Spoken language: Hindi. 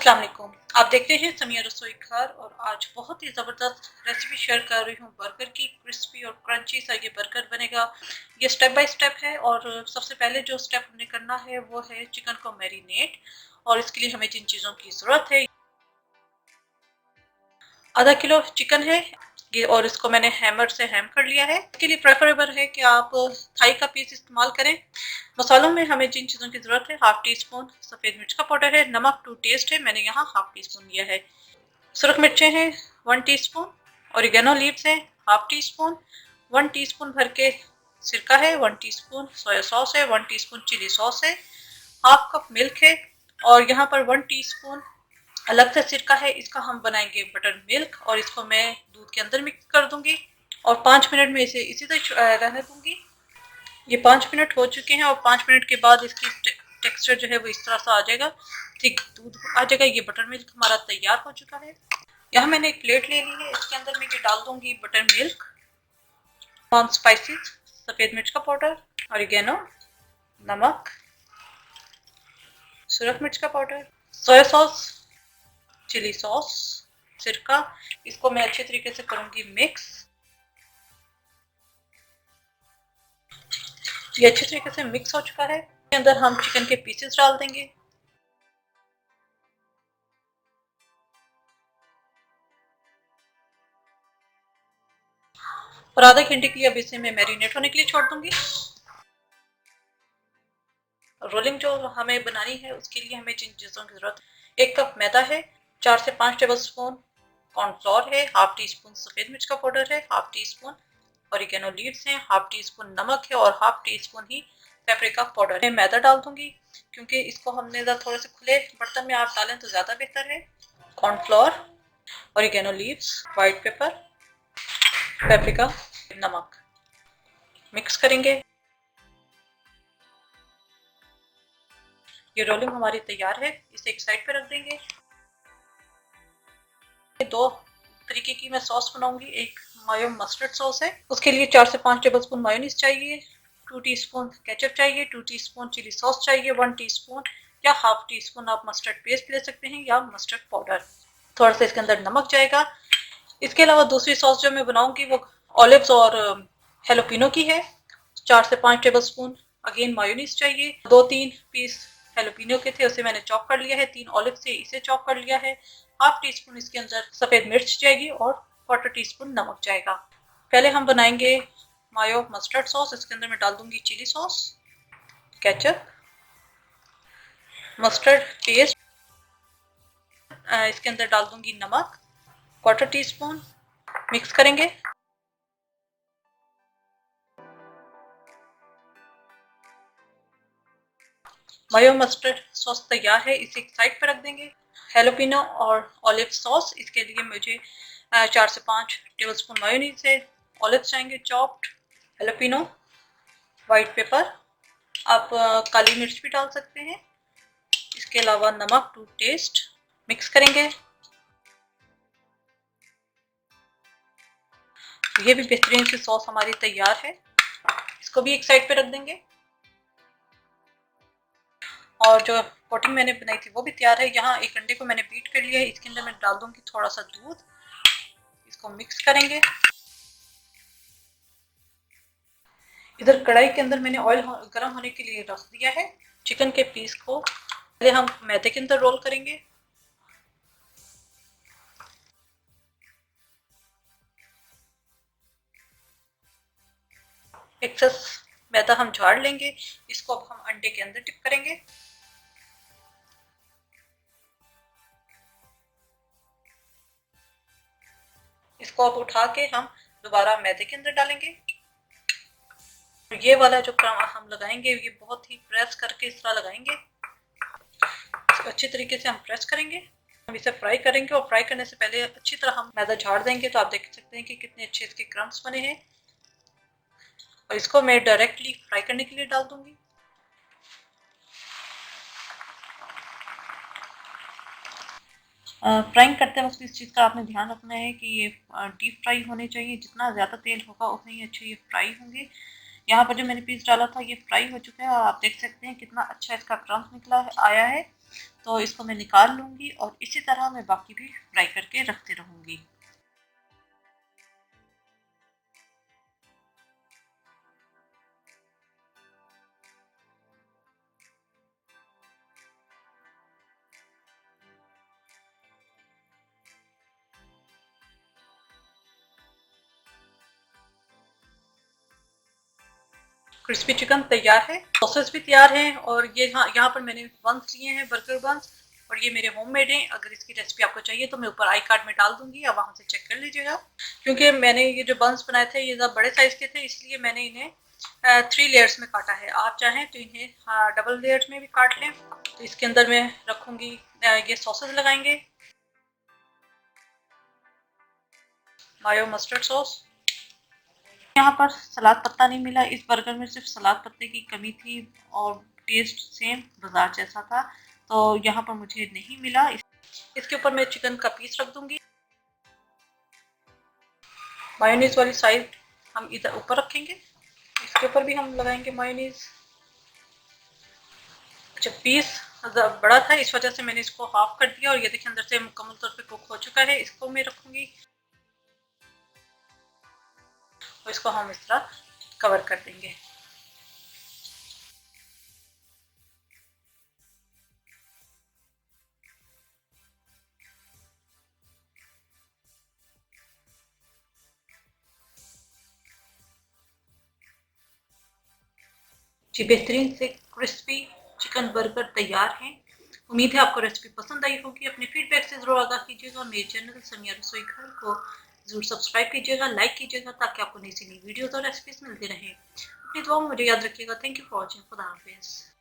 अस्सलाम वालेकुम। आप देख रहे हैं समिया रसोई घर और आज बहुत ही ज़बरदस्त रेसिपी शेयर कर रही हूँ बर्गर की। क्रिस्पी और क्रंची सा ये बर्गर बनेगा। ये स्टेप बाय स्टेप है और सबसे पहले जो स्टेप हमने करना है वो है चिकन को मैरिनेट। और इसके लिए हमें जिन चीज़ों की ज़रूरत है, आधा किलो चिकन है ये और इसको मैंने हैमर से हैम कर लिया है। इसके लिए प्रेफरेबल है कि आप थाई का पीस इस्तेमाल करें। मसालों में हमें जिन चीज़ों की ज़रूरत है, हाफ टी स्पून सफ़ेद मिर्च का पाउडर है, नमक टू टेस्ट है, मैंने यहाँ हाफ टी स्पून लिया है। सुरख मिर्चें हैं 1 टीस्पून, ओरिगेनो लीव्स हैं हाफ टी स्पून, 1 टीस्पून भर के सिरका है, 1 टीस्पून सोया सॉस है, 1 टीस्पून चिली सॉस है, हाफ कप मिल्क है और यहाँ पर 1 टीस्पून अलग से सिरका है। इसका हम बनाएंगे बटर मिल्क और इसको मैं दूध के अंदर मिक्स कर दूंगी और 5 मिनट में इसे इसी तरह रहने दूंगी। ये 5 मिनट हो चुके हैं और 5 मिनट के बाद इसकी टेक्सचर जो है वो इस तरह से आ जाएगा, थिक दूध आ जाएगा। ये बटर मिल्क हमारा तैयार हो चुका है। यहाँ मैंने एक प्लेट ले ली है, इसके अंदर मैं ये डाल दूंगी बटर मिल्क, कॉर्न स्पाइसेस, सफ़ेद मिर्च का पाउडर, ऑरिगेनो, नमक, सुरख मिर्च का powder, soya sauce, chilli sauce, सिरका। इसको मैं अच्छे तरीके से करूंगी मिक्स। ये अच्छे तरीके से मिक्स हो चुका है। इसके अंदर हम चिकन के पीसेस डाल देंगे और आधा घंटे के लिए अब इसे मैं मैरिनेट होने के लिए छोड़ दूंगी। रोलिंग जो हमें बनानी है उसके लिए हमें जिन चीज़ों की जरूरत, 1 कप मैदा है, 4 से 5 टेबल स्पून कॉर्नफ्लोर है, हाफ टी स्पून सफ़ेद मिर्च का पाउडर है, half tea spoon oregano leaves हैं, हाफ टी स्पून नमक है और हाफ टी स्पून ही पेपरिका पाउडर है। मैं मैदा डाल दूंगी क्योंकि इसको हमने थोड़े से खुले बर्तन में आप डालें तो ज़्यादा बेहतर है। Cornflour, oregano leaves, white paper, paprika, नमक, मिक्स करेंगे। ये रोलिंग हमारी तैयार है, इसे एक साइड पे रख देंगे। दो तरीके की मैं सॉस बनाऊंगी। एक मायो मस्टर्ड सॉस है, उसके लिए 4 से 5 टेबल स्पून मायोनीज चाहिए, 2 टीस्पून केचप चाहिए, 2 टीस्पून चिली सॉस चाहिए, 1 टीस्पून या हाफ टी स्पून आप मस्टर्ड पेस्ट ले सकते हैं या मस्टर्ड पाउडर। थोड़ा सा इसके अंदर नमक जाएगा। इसके अलावा दूसरी सॉस जो मैं बनाऊंगी वो ऑलिव्स और हेलोपिनो की है। 4 से 5 टेबल स्पून अगेन मायोनीज चाहिए, 2-3 पीस हेलोपिनो के थे उसे मैंने चॉप कर लिया है, 3 ऑलिव से इसे चॉप कर लिया है। हाफ टी स्पून इसके अंदर सफ़ेद मिर्च जाएगी और 1/4 टीस्पून नमक जाएगा। पहले हम बनाएंगे मायो मस्टर्ड सॉस। इसके अंदर मैं डाल दूंगी chilli sauce, ketchup, mustard paste, इसके अंदर डाल दूंगी नमक 1/4 टीस्पून, मिक्स करेंगे। मायो मस्टर्ड सॉस तैयार है, इसे एक साइड पर रख देंगे। हेलोपिनो और ऑलिव सॉस, इसके लिए मुझे 4 से 5 टेबल स्पून मायोनीज है, ऑलिव चाहेंगे चॉप्ड, हेलोपिनो, वाइट पेपर, आप काली मिर्च भी डाल सकते हैं, इसके अलावा नमक टू टेस्ट। मिक्स करेंगे। ये भी बेहतरीन सी सॉस हमारी तैयार है, इसको भी एक साइड पे रख देंगे। और जो कोटिंग मैंने बनाई थी वो भी तैयार है। यहाँ एक अंडे को मैंने बीट कर लिया है, इसके अंदर मैं डाल दूंगी थोड़ा सा दूध, इसको मिक्स करेंगे। इधर कढ़ाई के अंदर मैंने ऑयल गर्म होने के लिए रख दिया है। चिकन के पीस को पहले हम मैदे के अंदर रोल करेंगे। एक्सेस मैदा हम झाड़ लेंगे, इसको अब हम अंडे के अंदर डिप करेंगे। इसको अब उठा के हम दोबारा मैदे के अंदर डालेंगे। ये वाला जो हम लगाएंगे ये बहुत ही प्रेस करके इस तरह लगाएंगे, इसको अच्छी तरीके से हम प्रेस करेंगे। हम इसे फ्राई करेंगे और फ्राई करने से पहले अच्छी तरह हम मैदा झाड़ देंगे, तो आप देख सकते हैं कि कितने अच्छे इसके क्रम्स बने हैं। और इसको मैं डायरेक्टली फ्राई करने के लिए डाल दूंगी। फ्राइंग करते वक्त इस चीज़ का आपने ध्यान रखना है कि ये डीप फ्राई होने चाहिए। जितना ज़्यादा तेल होगा उतने ही अच्छे ये फ्राई होंगे। यहाँ पर जो मैंने पीस डाला था ये फ्राई हो चुका है और आप देख सकते हैं कितना अच्छा इसका क्रम्स निकला है आया है। तो इसको मैं निकाल लूँगी और इसी तरह मैं बाकी भी फ्राई करके रखते रहूँगी। क्रिस्पी चिकन तैयार है, सॉसेस भी तैयार हैं और ये यहाँ पर मैंने बंस लिए हैं, बर्गर बंस, और ये मेरे होममेड हैं। अगर इसकी रेसिपी आपको चाहिए तो मैं ऊपर आई कार्ड में डाल दूंगी, या वहाँ से चेक कर लीजिएगा। क्योंकि मैंने ये जो बंस बनाए थे ये ज़्यादा बड़े साइज़ के थे, इसलिए मैंने इन्हें 3 लेयर्स में काटा है। आप चाहें तो इन्हें डबल लेयर्स में भी काट लें। तो इसके अंदर मैं रखूँगी, ये सॉसेस लगाएंगे, मायो मस्टर्ड सॉस। यहाँ पर सलाद पत्ता नहीं मिला, इस बर्गर में सिर्फ सलाद पत्ते की कमी थी और टेस्ट सेम बाजार जैसा था, तो यहाँ पर मुझे नहीं मिला। इसके ऊपर मैं चिकन का पीस रख दूंगी। मायोनीज वाली साइड हम इधर ऊपर रखेंगे, इसके ऊपर भी हम लगाएंगे मायोनीज। अच्छा, पीस बड़ा था, इस वजह से मैंने इसको हाफ कर दिया, और ये देखिए अंदर से मुकम्मल तौर पे कुक हो चुका है। इसको मैं रखूंगी और इसको हम इस तरह कवर कर देंगे। जी, बेहतरीन से क्रिस्पी चिकन बर्गर तैयार हैं। उम्मीद है आपको रेसिपी पसंद आई होगी। अपने फीडबैक से ज़रूर आगाह कीजिएगा और मेरे चैनल समिया रसोई घर को ज़रूर सब्सक्राइब कीजिएगा, लाइक कीजिएगा, ताकि आपको नई सी नई वीडियोज़ और रेसिपीज़ मिलती रहें। अपनी दुआ में मुझे याद रखिएगा। Thank you for watching. खुदा हाफिज़।